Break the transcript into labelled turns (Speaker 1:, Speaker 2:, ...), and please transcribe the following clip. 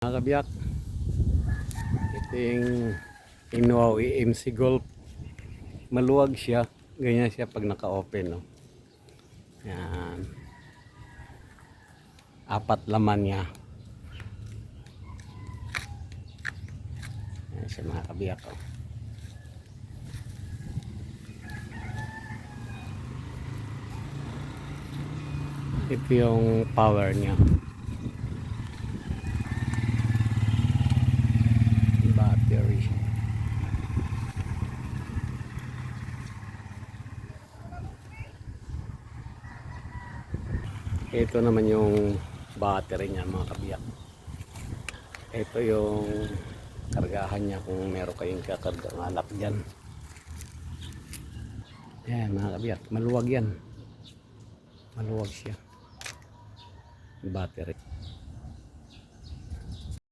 Speaker 1: Mga kabiyak, ito yung Inuaw EMC Golf. Maluwag siya, ganyan siya pag naka-open, no? Yan, apat laman niya. Yan siya mga kabiyak, oh. Ito yung power niya, battery. Ito naman yung battery niya mga kabiyak. Ito yung kargahan niya kung meron kayong kakargang alak dyan. Yan mga kabiyak, maluwag yan. Maluwag siya, battery.